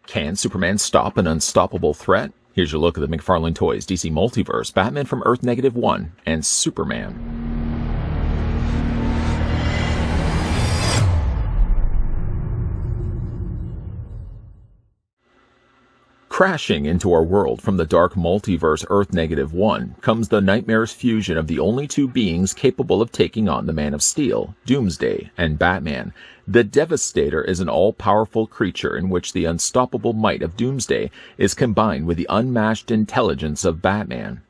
Can Superman stop an unstoppable threat? Here's your look at the McFarlane Toys DC Multiverse, Batman from Earth-1, and Superman. Crashing into our world from the dark multiverse Earth-1 comes the nightmarish fusion of the only two beings capable of taking on the Man of Steel, Doomsday, and Batman. The Devastator is an all-powerful creature in which the unstoppable might of Doomsday is combined with the unmatched intelligence of Batman.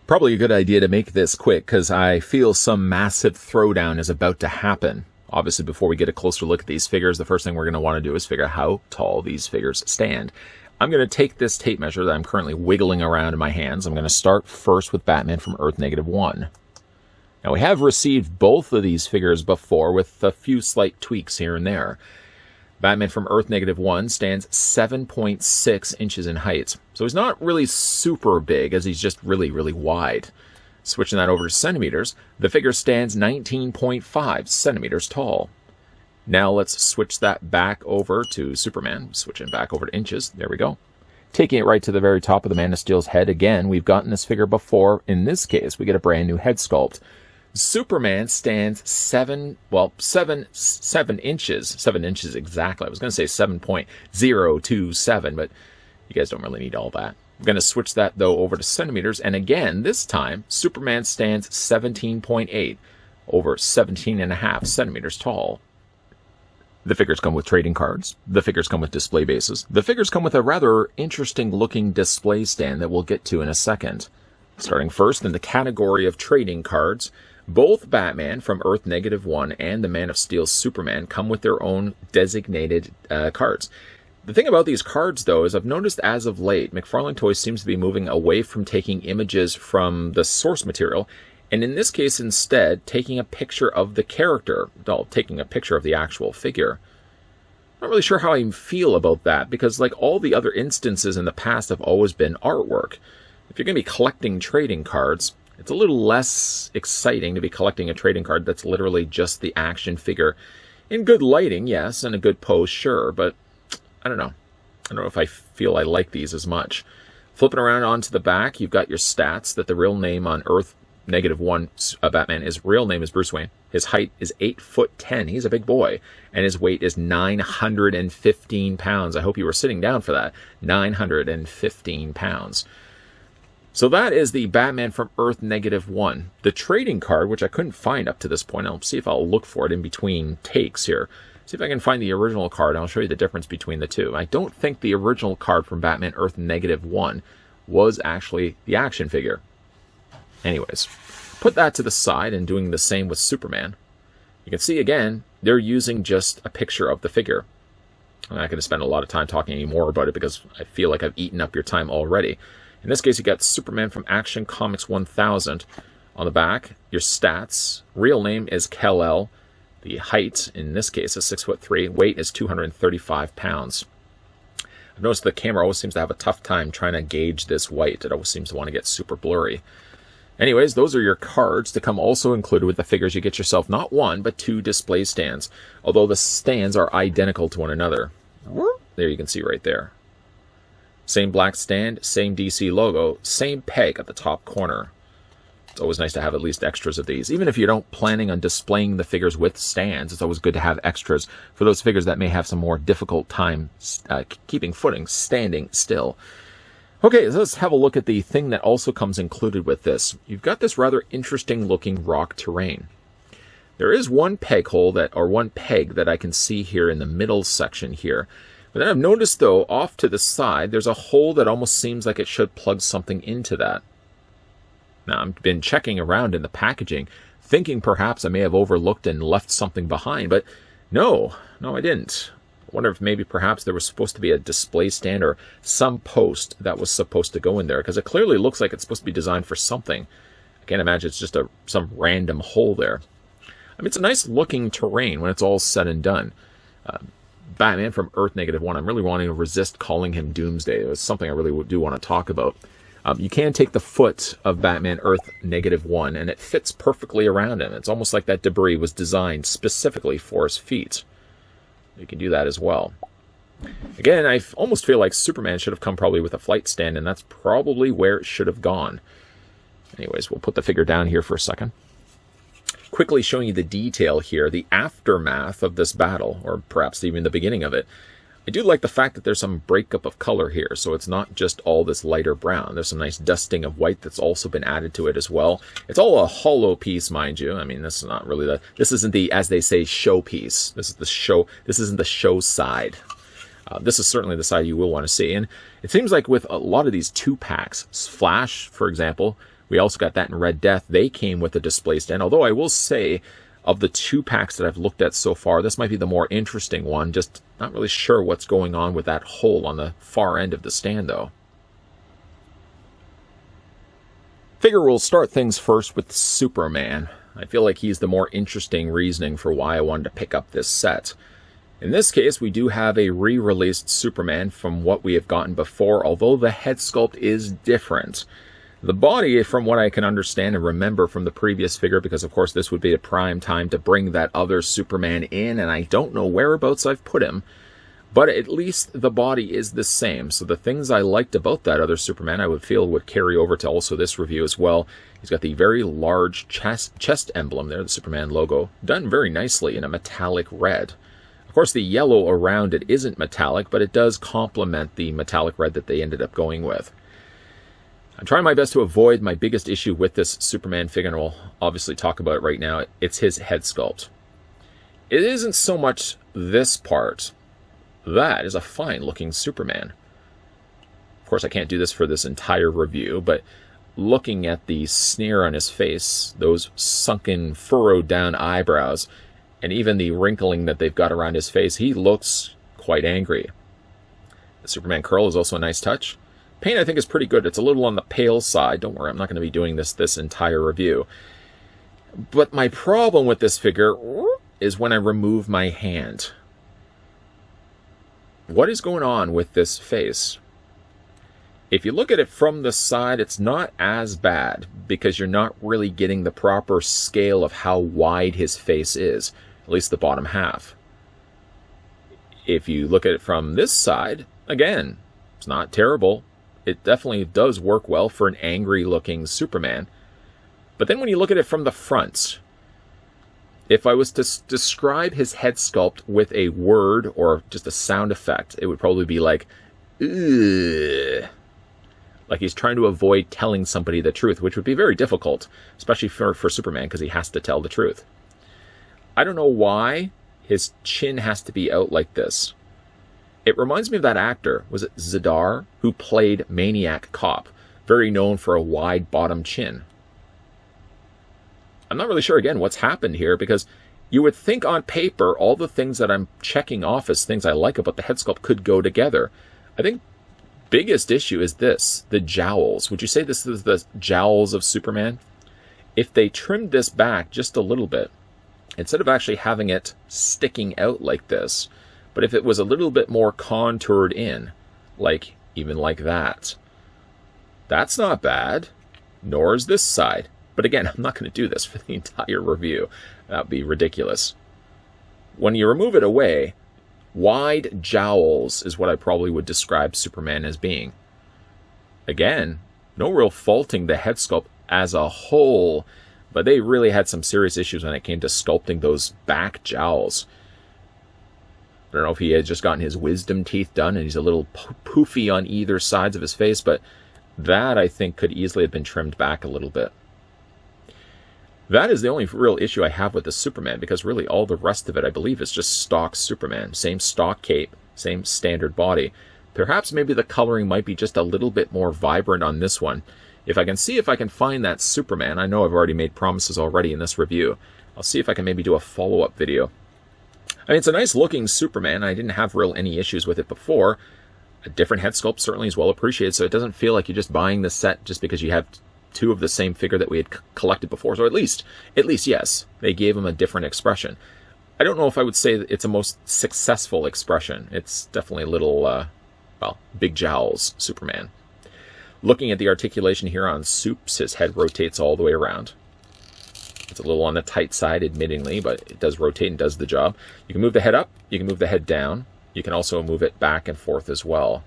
Probably a good idea to make this quick, because I feel some massive throwdown is about to happen. Obviously, before we get a closer look at these figures, the first thing we're going to want to do is figure out how tall these figures stand. I'm going to take this tape measure that I'm currently wiggling around in my hands. I'm going to start first with Batman from Earth-1. Now, we have received both of these figures before with a few slight tweaks here and there. Batman from Earth-1 stands 7.6 inches in height. So he's not really super big, as he's just really, really wide. Switching that over to centimeters, the figure stands 19.5 centimeters tall. Now let's switch that back over to Superman. Switching back over to inches. There we go. Taking it right to the very top of the Man of Steel's head. Again, we've gotten this figure before. In this case, we get a brand new head sculpt. Superman stands 7 inches. 7 inches exactly. I was going to say 7.027, but you guys don't really need all that. I'm going to switch that, though, over to centimeters. And again, this time, Superman stands 17.8, over 17.5 centimeters tall. The figures come with trading cards. The figures come with display bases. The figures come with a rather interesting-looking display stand that we'll get to in a second. Starting first in the category of trading cards, both Batman from Earth-1 and the Man of Steel Superman come with their own designated cards. The thing about these cards, though, is I've noticed as of late, McFarlane Toys seems to be moving away from taking images from the source material, and in this case, instead, taking a picture of the character, well, taking a picture of the actual figure. I'm not really sure how I feel about that, because like all the other instances in the past have always been artwork. If you're going to be collecting trading cards, it's a little less exciting to be collecting a trading card that's literally just the action figure. In good lighting, yes, and a good pose, sure, but I don't know. I don't know if I feel I like these as much. Flipping around onto the back, you've got your stats that the real name on Earth-1 Batman, his real name is Bruce Wayne. His height is 8'10". He's a big boy. And his weight is 915 pounds. I hope you were sitting down for that. 915 pounds. So that is the Batman from Earth-1. The trading card, which I couldn't find up to this point, I'll see if I'll look for it in between takes here. See if I can find the original card, and I'll show you the difference between the two. I don't think the original card from Batman Earth-1 was actually the action figure. Anyways, put that to the side and doing the same with Superman. You can see, again, they're using just a picture of the figure. I'm not going to spend a lot of time talking anymore about it because I feel like I've eaten up your time already. In this case, you got Superman from Action Comics 1000. On the back, your stats. Real name is Kal-El. The height, in this case, is 6'3". Weight is 235 pounds. I've noticed the camera always seems to have a tough time trying to gauge this white. It always seems to want to get super blurry. Anyways, those are your cards to come also included with the figures. You get yourself not one, but two display stands. Although the stands are identical to one another. There you can see right there. Same black stand, same DC logo, same peg at the top corner. It's always nice to have at least extras of these. Even if you don't planning on displaying the figures with stands, it's always good to have extras for those figures that may have some more difficult time keeping footing, standing still. Okay, so let's have a look at the thing that also comes included with this. You've got this rather interesting looking rock terrain. There is one peg hole one peg that I can see here in the middle section here. But then I've noticed, though, off to the side, there's a hole that almost seems like it should plug something into that. Now, I've been checking around in the packaging, thinking perhaps I may have overlooked and left something behind, but no, I didn't. I wonder if maybe perhaps there was supposed to be a display stand or some post that was supposed to go in there, because it clearly looks like it's supposed to be designed for something. I can't imagine it's just some random hole there. I mean, it's a nice looking terrain when it's all said and done. Batman from Earth -1. I'm really wanting to resist calling him Doomsday. It's something I really do want to talk about. You can take the foot of Batman Earth -1, and it fits perfectly around him. It's almost like that debris was designed specifically for his feet. You can do that as well. Again, I almost feel like Superman should have come probably with a flight stand, and that's probably where it should have gone. Anyways, we'll put the figure down here for a second. Quickly showing you the detail here, the aftermath of this battle, or perhaps even the beginning of it. I do like the fact that there's some breakup of color here, so it's not just all this lighter brown. There's some nice dusting of white that's also been added to it as well. It's all a hollow piece, mind you. I mean, this is not really this isn't the, as they say, show piece. This isn't the show side. This is certainly the side you will want to see. And it seems like with a lot of these 2-packs, Flash, for example, we also got that in Red Death. They came with a display stand, although I will say, of the 2-packs that I've looked at so far, this might be the more interesting one. Just not really sure what's going on with that hole on the far end of the stand, though. Figure we'll start things first with Superman. I feel like he's the more interesting reasoning for why I wanted to pick up this set. In this case, we do have a re-released Superman from what we have gotten before, although the head sculpt is different. The body, from what I can understand and remember from the previous figure, because of course this would be a prime time to bring that other Superman in, and I don't know whereabouts I've put him, but at least the body is the same. So the things I liked about that other Superman, I would feel would carry over to also this review as well. He's got the very large chest emblem there, the Superman logo, done very nicely in a metallic red. Of course, the yellow around it isn't metallic, but it does complement the metallic red that they ended up going with. I'm trying my best to avoid my biggest issue with this Superman figure, and we'll obviously talk about it right now. It's his head sculpt. It isn't so much this part. That is a fine-looking Superman. Of course, I can't do this for this entire review, but looking at the sneer on his face, those sunken, furrowed-down eyebrows, and even the wrinkling that they've got around his face, he looks quite angry. The Superman curl is also a nice touch. Paint, I think, is pretty good. It's a little on the pale side. Don't worry, I'm not going to be doing this entire review. But my problem with this figure is when I remove my hand. What is going on with this face? If you look at it from the side, it's not as bad because you're not really getting the proper scale of how wide his face is, at least the bottom half. If you look at it from this side, again, it's not terrible. It definitely does work well for an angry-looking Superman. But then when you look at it from the front, if I was to describe his head sculpt with a word or just a sound effect, it would probably be like, ugh. Like he's trying to avoid telling somebody the truth, which would be very difficult, especially for Superman, because he has to tell the truth. I don't know why his chin has to be out like this. It reminds me of that actor, was it Zadar, who played Maniac Cop, very known for a wide bottom chin. I'm not really sure, again, what's happened here, because you would think on paper all the things that I'm checking off as things I like about the head sculpt could go together. I think biggest issue is this, the jowls. Would you say this is the jowls of Superman? If they trimmed this back just a little bit, instead of actually having it sticking out like this, but if it was a little bit more contoured in, like even like that, that's not bad, nor is this side. But again, I'm not going to do this for the entire review. That would be ridiculous. When you remove it away, wide jowls is what I probably would describe Superman as being. Again, no real faulting the head sculpt as a whole, but they really had some serious issues when it came to sculpting those back jowls. I don't know if he had just gotten his wisdom teeth done and he's a little poofy on either sides of his face, but that, I think, could easily have been trimmed back a little bit. That is the only real issue I have with the Superman, because really all the rest of it, I believe, is just stock Superman. Same stock cape, same standard body. Perhaps maybe the coloring might be just a little bit more vibrant on this one. If I can see if I can find that Superman, I know I've already made promises already in this review. I'll see if I can maybe do a follow-up video. I mean, it's a nice looking Superman. I didn't have any issues with it before. A different head sculpt certainly is well appreciated, so it doesn't feel like you're just buying the set just because you have two of the same figure that we had collected before. So at least, yes, they gave him a different expression. I don't know if I would say that it's a most successful expression. It's definitely a little, well, big jowls Superman. Looking at the articulation here on Supes, his head rotates all the way around. It's a little on the tight side, admittingly, but it does rotate and does the job. You can move the head up, you can move the head down. You can also move it back and forth as well.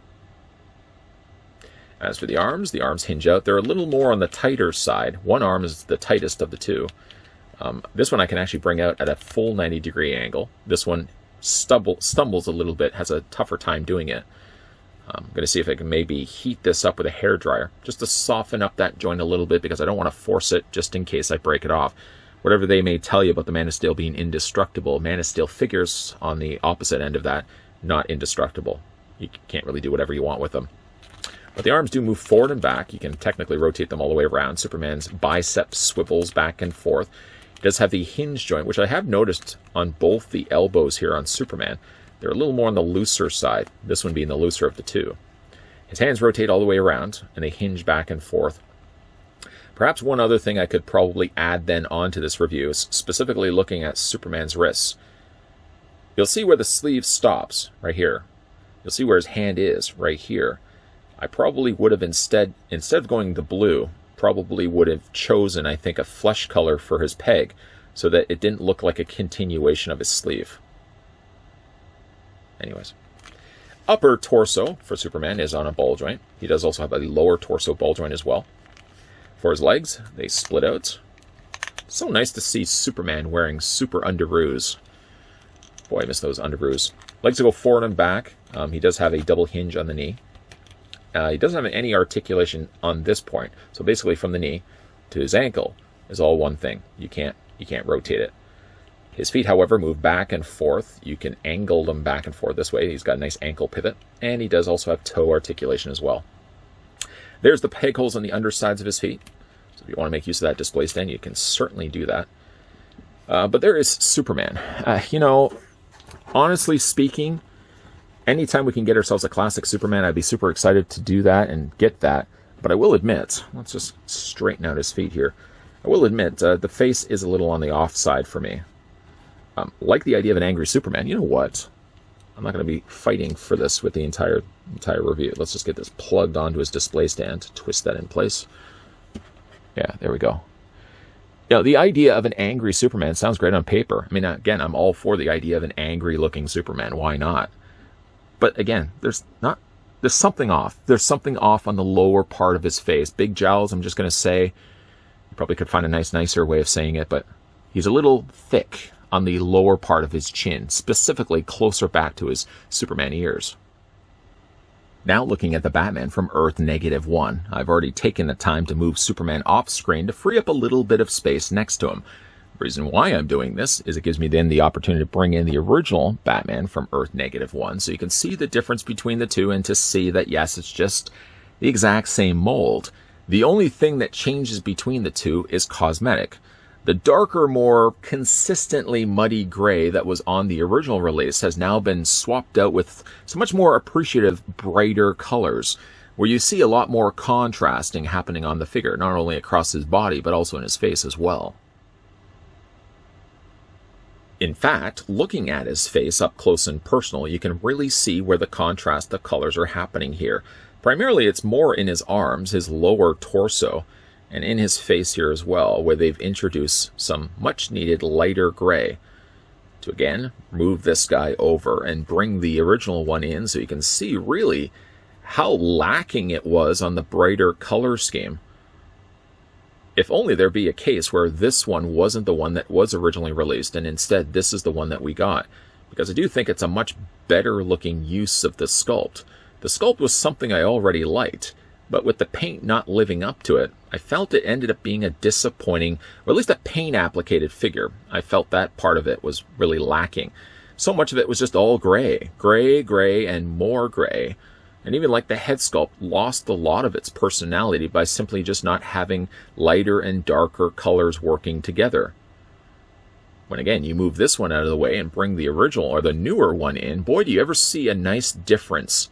As for the arms hinge out. They're a little more on the tighter side. One arm is the tightest of the two. This one I can actually bring out at a full 90-degree angle. This one stumbles a little bit, has a tougher time doing it. I'm going to see if I can maybe heat this up with a hairdryer, just to soften up that joint a little bit, because I don't want to force it just in case I break it off. Whatever they may tell you about the Man of Steel being indestructible, Man of Steel figures on the opposite end of that, not indestructible. You can't really do whatever you want with them. But the arms do move forward and back. You can technically rotate them all the way around. Superman's bicep swivels back and forth. He does have the hinge joint, which I have noticed on both the elbows here on Superman. They're a little more on the looser side, this one being the looser of the two. His hands rotate all the way around, and they hinge back and forth. Perhaps one other thing I could probably add then onto this review is specifically looking at Superman's wrists. You'll see where the sleeve stops, right here. You'll see where his hand is, right here. I probably would have instead of going the blue, probably would have chosen, I think, a flesh color for his peg, so that it didn't look like a continuation of his sleeve. Anyways. Upper torso for Superman is on a ball joint. He does also have a lower torso ball joint as well. For his legs, they split out. So nice to see Superman wearing super underoos. Boy, I miss those underoos. Legs to go forward and back. He does have a double hinge on the knee. He doesn't have any articulation on this point. So basically from the knee to his ankle is all one thing. You can't rotate it. His feet, however, move back and forth. You can angle them back and forth this way. He's got a nice ankle pivot. And he does also have toe articulation as well. There's the peg holes on the undersides of his feet. So if you want to make use of that display stand, you can certainly do that. But there is Superman. You know, honestly speaking, anytime we can get ourselves a classic Superman, I'd be super excited to do that and get that. But I will admit, let's just straighten out his feet here. I will admit, the face is a little on the off side for me. Like the idea of an angry Superman. You know what? I'm not going to be fighting for this with the entire review. Let's just get this plugged onto his display stand. Twist that in place. Yeah, there we go. You know, the idea of an angry Superman sounds great on paper. I mean, again, I'm all for the idea of an angry-looking Superman. Why not? But again, there's something off. There's something off on the lower part of his face. Big jowls, I'm just going to say. You probably could find a nicer way of saying it, but he's a little thick on the lower part of his chin, specifically closer back to his Superman ears. Now looking at the Batman from Earth-1, I've already taken the time to move Superman off screen to free up a little bit of space next to him. The reason why I'm doing this is it gives me then the opportunity to bring in the original Batman from Earth-1, so you can see the difference between the two and to see that yes, it's just the exact same mold. The only thing that changes between the two is cosmetic. The darker, more consistently muddy gray that was on the original release has now been swapped out with some much more appreciative, brighter colors, where you see a lot more contrasting happening on the figure, not only across his body, but also in his face as well. In fact, looking at his face up close and personal, you can really see where the contrast of colors are happening here. Primarily, it's more in his arms, his lower torso, and in his face here as well, where they've introduced some much-needed lighter gray to, again, move this guy over and bring the original one in so you can see really how lacking it was on the brighter color scheme. If only there be a case where this one wasn't the one that was originally released, and instead this is the one that we got, because I do think it's a much better looking use of the sculpt. The sculpt was something I already liked, but with the paint not living up to it, I felt it ended up being a disappointing, or at least a paint-applicated figure. I felt that part of it was really lacking. So much of it was just all gray. Gray, gray, and more gray. And even like the head sculpt lost a lot of its personality by simply just not having lighter and darker colors working together. When again, you move this one out of the way and bring the original or the newer one in, boy, do you ever see a nice difference.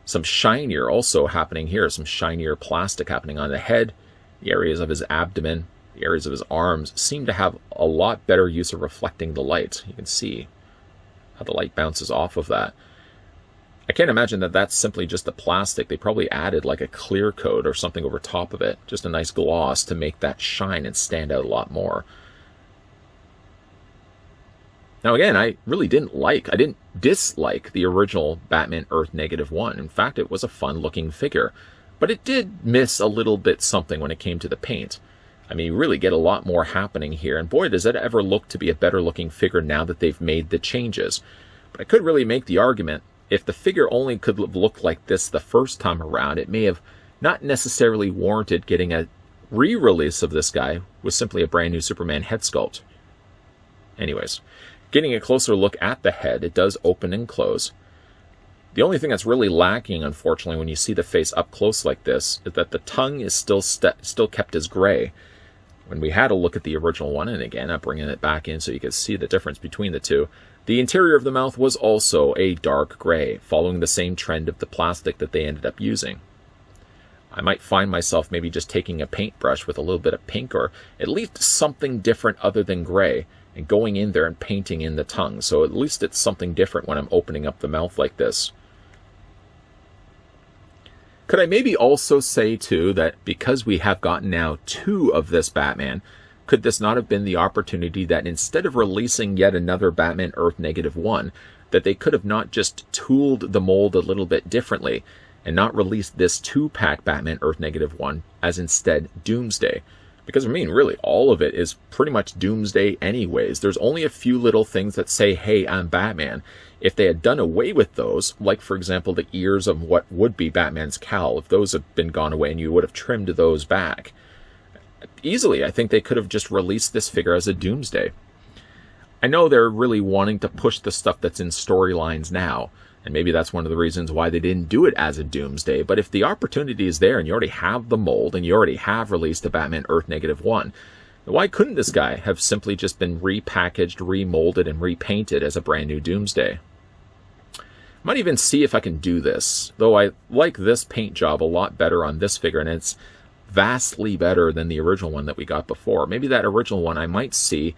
Some shinier also happening here, some shinier plastic happening on the head, the areas of his abdomen, The areas of his arms seem to have a lot better use of reflecting the light. You can see how the light bounces off of that. I can't imagine that that's simply just the plastic. They probably added like a clear coat or something over top of it. Just a nice gloss to make that shine and stand out a lot more. Now again, I didn't dislike the original Batman Earth -1. In fact, it was a fun looking figure. But it did miss a little bit something when it came to the paint. I mean, you really get a lot more happening here, and boy, does it ever look to be a better looking figure now that they've made the changes. But I could really make the argument, if the figure only could have looked like this the first time around, it may have not necessarily warranted getting a re-release of this guy with simply a brand new Superman head sculpt. Anyways, getting a closer look at the head, it does open and close. The only thing that's really lacking, unfortunately, when you see the face up close like this, is that the tongue is still kept as gray. When we had a look at the original one, and again, I'm bringing it back in so you can see the difference between the two, the interior of the mouth was also a dark gray, following the same trend of the plastic that they ended up using. I might find myself maybe just taking a paintbrush with a little bit of pink, or at least something different other than gray, and going in there and painting in the tongue, so at least it's something different when I'm opening up the mouth like this. Could I maybe also say, too, that because we have gotten now 2 of this Batman, could this not have been the opportunity that instead of releasing yet another Batman Earth -1, that they could have not just tooled the mold a little bit differently and not released this 2-pack Batman Earth -1 as instead Doomsday? Because, I mean, really, all of it is pretty much Doomsday anyways. There's only a few little things that say, hey, I'm Batman. If they had done away with those, like, for example, the ears of what would be Batman's cowl, if those had been gone away and you would have trimmed those back, easily, I think they could have just released this figure as a Doomsday. I know they're really wanting to push the stuff that's in storylines now, and maybe that's one of the reasons why they didn't do it as a Doomsday, but if the opportunity is there and you already have the mold and you already have released a Batman Earth -1, why couldn't this guy have simply just been repackaged, remolded, and repainted as a brand new Doomsday? I might even see if I can do this, though I like this paint job a lot better on this figure, and it's vastly better than the original one that we got before. Maybe that original one I might see,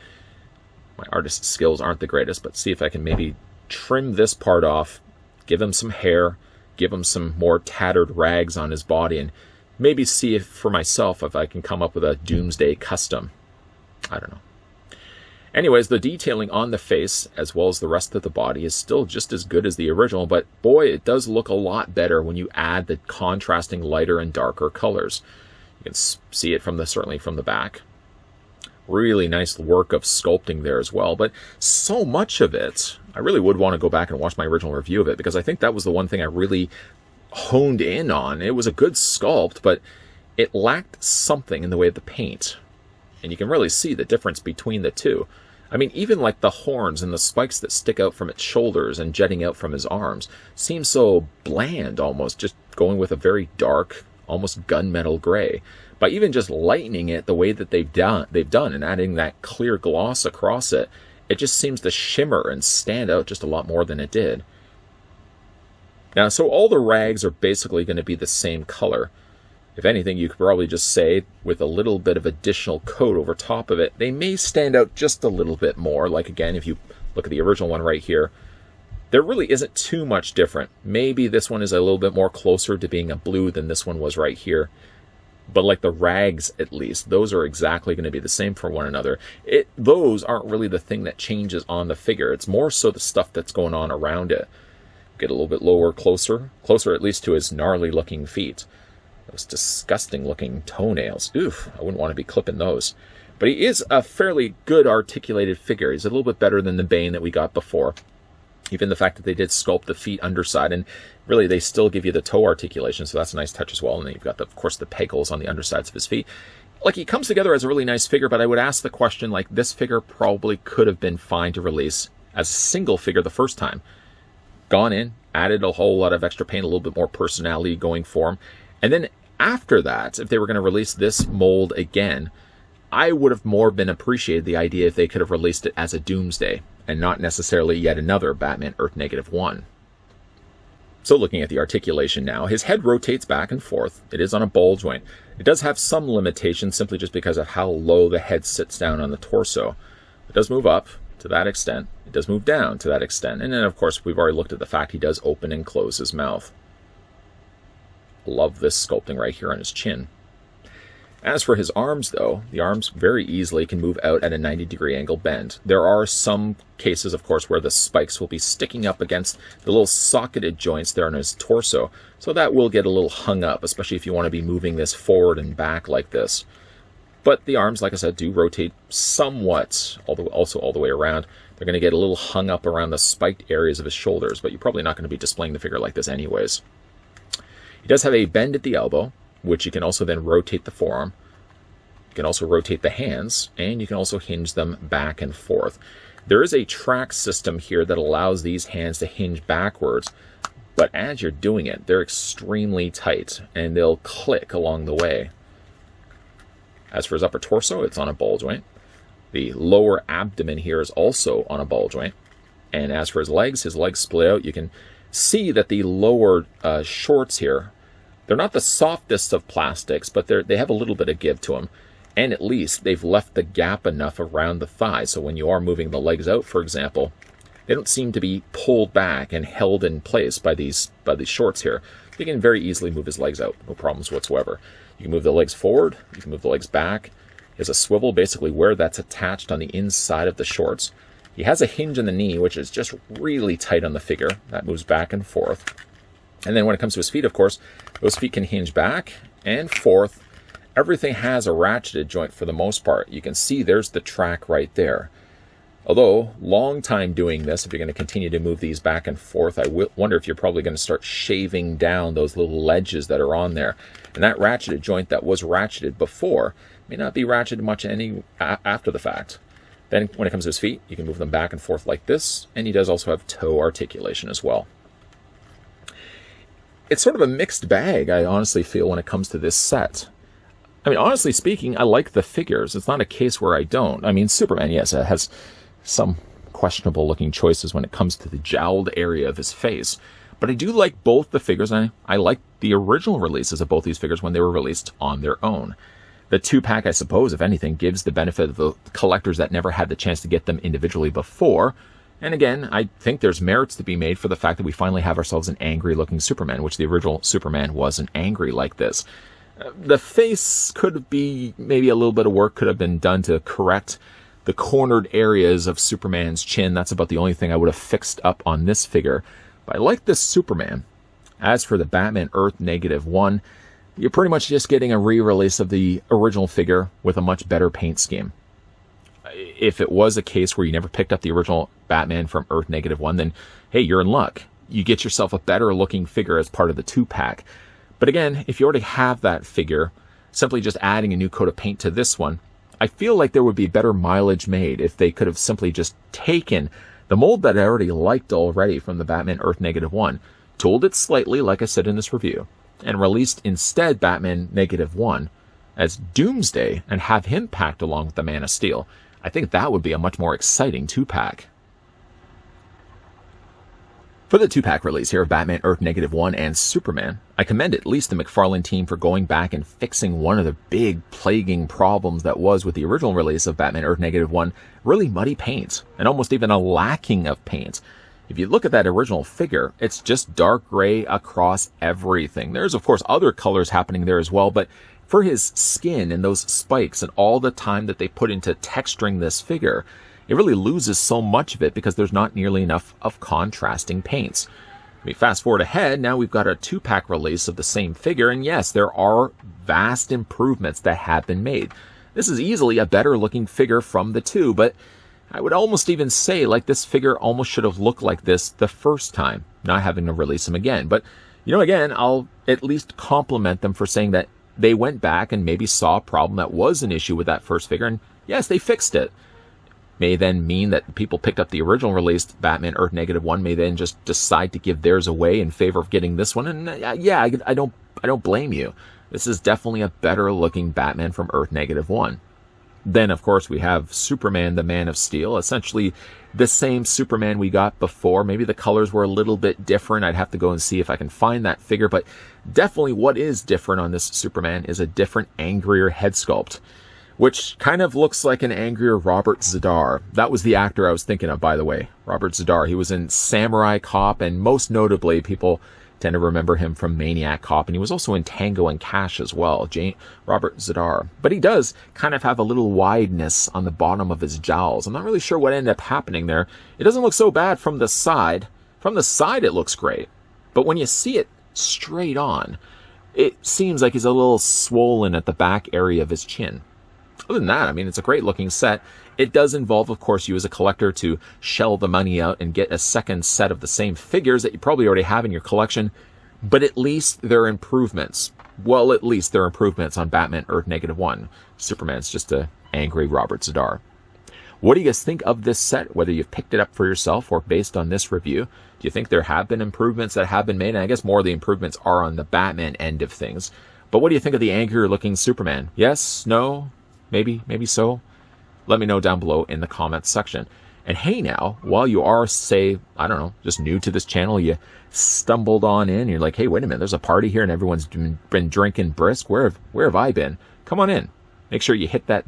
my artist skills aren't the greatest, but see if I can maybe trim this part off, give him some hair, give him some more tattered rags on his body, and maybe see if for myself if I can come up with a Doomsday custom. I don't know. Anyways, the detailing on the face as well as the rest of the body is still just as good as the original, but boy, it does look a lot better when you add the contrasting lighter and darker colors. You can see it certainly from the back. Really nice work of sculpting there as well, but so much of it, I really would want to go back and watch my original review of it, because I think that was the one thing I really honed in on. It was a good sculpt, but it lacked something in the way of the paint. And you can really see the difference between the two. I mean, even like the horns and the spikes that stick out from its shoulders and jetting out from his arms seem so bland almost, just going with a very dark, almost gunmetal gray. By even just lightening it the way that they've done and adding that clear gloss across it, it just seems to shimmer and stand out just a lot more than it did. Now, so all the rags are basically going to be the same color. If anything, you could probably just say, with a little bit of additional coat over top of it, they may stand out just a little bit more. Like, again, if you look at the original one right here, there really isn't too much different. Maybe this one is a little bit more closer to being a blue than this one was right here. But like the rags, at least, those are exactly going to be the same for one another. Those aren't really the thing that changes on the figure. It's more so the stuff that's going on around it. Get a little bit lower, closer at least to his gnarly-looking feet. Those disgusting-looking toenails. Oof, I wouldn't want to be clipping those. But he is a fairly good articulated figure. He's a little bit better than the Bane that we got before. Even the fact that they did sculpt the feet underside, and really they still give you the toe articulation, so that's a nice touch as well. And then you've got, of course, the peg holes on the undersides of his feet. Like, he comes together as a really nice figure, but I would ask the question, like, this figure probably could have been fine to release as a single figure the first time. Gone in, added a whole lot of extra paint, a little bit more personality going for him. And then after that, if they were going to release this mold again, I would have more been appreciated the idea if they could have released it as a Doomsday and not necessarily yet another Batman Earth -1. So looking at the articulation now, his head rotates back and forth. It is on a ball joint. It does have some limitations simply just because of how low the head sits down on the torso. It does move up to that extent. It does move down to that extent. And then, of course, we've already looked at the fact he does open and close his mouth. Love this sculpting right here on his chin. As for his arms, though, the arms very easily can move out at a 90-degree angle bend. There are some cases, of course, where the spikes will be sticking up against the little socketed joints there on his torso, so that will get a little hung up, especially if you want to be moving this forward and back like this. But the arms, like I said, do rotate somewhat, also all the way around. They're going to get a little hung up around the spiked areas of his shoulders, but you're probably not going to be displaying the figure like this anyways. He does have a bend at the elbow, which you can also then rotate the forearm. You can also rotate the hands, and you can also hinge them back and forth. There is a track system here that allows these hands to hinge backwards, but as you're doing it, they're extremely tight, and they'll click along the way. As for his upper torso, it's on a ball joint. The lower abdomen here is also on a ball joint. And as for his legs split out. You can see that the lower shorts here, they're not the softest of plastics, but they have a little bit of give to them. And at least they've left the gap enough around the thigh, so when you are moving the legs out, for example, they don't seem to be pulled back and held in place by these shorts here. You can very easily move his legs out, no problems whatsoever. You can move the legs forward, you can move the legs back. He has a swivel basically where that's attached on the inside of the shorts. He has a hinge in the knee, which is just really tight on the figure. That moves back and forth. And then when it comes to his feet, of course, those feet can hinge back and forth. Everything has a ratcheted joint for the most part. You can see there's the track right there. Although, long time doing this, if you're going to continue to move these back and forth, I wonder if you're probably going to start shaving down those little ledges that are on there. And that ratcheted joint that was ratcheted before may not be ratcheted much after the fact. Then when it comes to his feet, you can move them back and forth like this, and he does also have toe articulation as well. It's sort of a mixed bag, I honestly feel, when it comes to this set. I mean, honestly speaking, I like the figures. It's not a case where I don't. I mean, Superman, yes, it has some questionable looking choices when it comes to the jowled area of his face. But I do like both the figures, and I like the original releases of both these figures when they were released on their own. The 2-pack, I suppose, if anything, gives the benefit of the collectors that never had the chance to get them individually before. And again, I think there's merits to be made for the fact that we finally have ourselves an angry-looking Superman, which the original Superman wasn't angry like this. The face could be, maybe a little bit of work could have been done to correct the cornered areas of Superman's chin. That's about the only thing I would have fixed up on this figure. But I like this Superman. As for the Batman Earth-1, you're pretty much just getting a re-release of the original figure with a much better paint scheme. If it was a case where you never picked up the original Batman from Earth-1, then hey, you're in luck. You get yourself a better looking figure as part of the 2-pack. But again, if you already have that figure, simply just adding a new coat of paint to this one, I feel like there would be better mileage made if they could have simply just taken the mold that I already liked already from the Batman Earth-1, tooled it slightly, like I said in this review, and released instead Batman -1 as Doomsday and have him packed along with the Man of Steel. I think that would be a much more exciting 2-pack. For the 2-pack release here of Batman Earth-1 and Superman, I commend at least the McFarlane team for going back and fixing one of the big plaguing problems that was with the original release of Batman Earth-1, really muddy paint, and almost even a lacking of paint. If you look at that original figure, it's just dark gray across everything. There's, of course, other colors happening there as well, but for his skin and those spikes and all the time that they put into texturing this figure, it really loses so much of it because there's not nearly enough of contrasting paints. We fast forward ahead, now we've got a 2-pack release of the same figure, and yes, there are vast improvements that have been made. This is easily a better looking figure from the two, but I would almost even say like this figure almost should have looked like this the first time, not having to release him again. But, you know, again, I'll at least compliment them for saying that they went back and maybe saw a problem that was an issue with that first figure, and yes, they fixed it. May then mean that people picked up the original released Batman Earth-1 may then just decide to give theirs away in favor of getting this one. And yeah, I don't blame you. This is definitely a better looking Batman from Earth-1. Then, of course, we have Superman, the Man of Steel, essentially the same Superman we got before. Maybe the colors were a little bit different. I'd have to go and see if I can find that figure, but definitely what is different on this Superman is a different, angrier head sculpt, which kind of looks like an angrier Robert Z'Dar. That was the actor I was thinking of, by the way. Robert Z'Dar. He was in Samurai Cop, and most notably, people tend to remember him from Maniac Cop, and he was also in Tango and Cash as well, Robert Z'Dar. But he does kind of have a little wideness on the bottom of his jowls. I'm not really sure what ended up happening there. It doesn't look so bad from the side. From the side, it looks great. But when you see it straight on, it seems like he's a little swollen at the back area of his chin. Other than that, I mean, it's a great looking set. It does involve, of course, you as a collector to shell the money out and get a second set of the same figures that you probably already have in your collection. But at least there are improvements. Well, at least there are improvements on Batman Earth-1. Superman's just a angry Robert Z'Dar. What do you guys think of this set, whether you've picked it up for yourself or based on this review? Do you think there have been improvements that have been made? And I guess more of the improvements are on the Batman end of things. But what do you think of the angrier looking Superman? Yes? No? Maybe so? Let me know down below in the comments section. And hey now, while you are, say, I don't know, just new to this channel, you stumbled on in, you're like, hey, wait a minute, there's a party here and everyone's been drinking brisk. Where have I been? Come on in. Make sure you hit that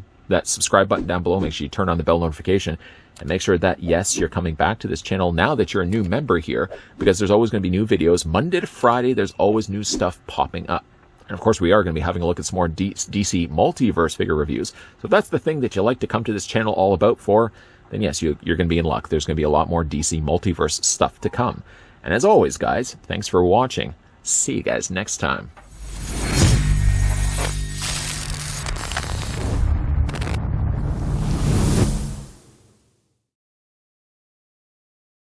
subscribe button down below. Make sure you turn on the bell notification. And make sure that, yes, you're coming back to this channel now that you're a new member here, because there's always going to be new videos. Monday to Friday, there's always new stuff popping up. And of course, we are going to be having a look at some more DC Multiverse figure reviews. So if that's the thing that you like to come to this channel all about for, then yes, you're going to be in luck. There's going to be a lot more DC Multiverse stuff to come. And as always, guys, thanks for watching. See you guys next time.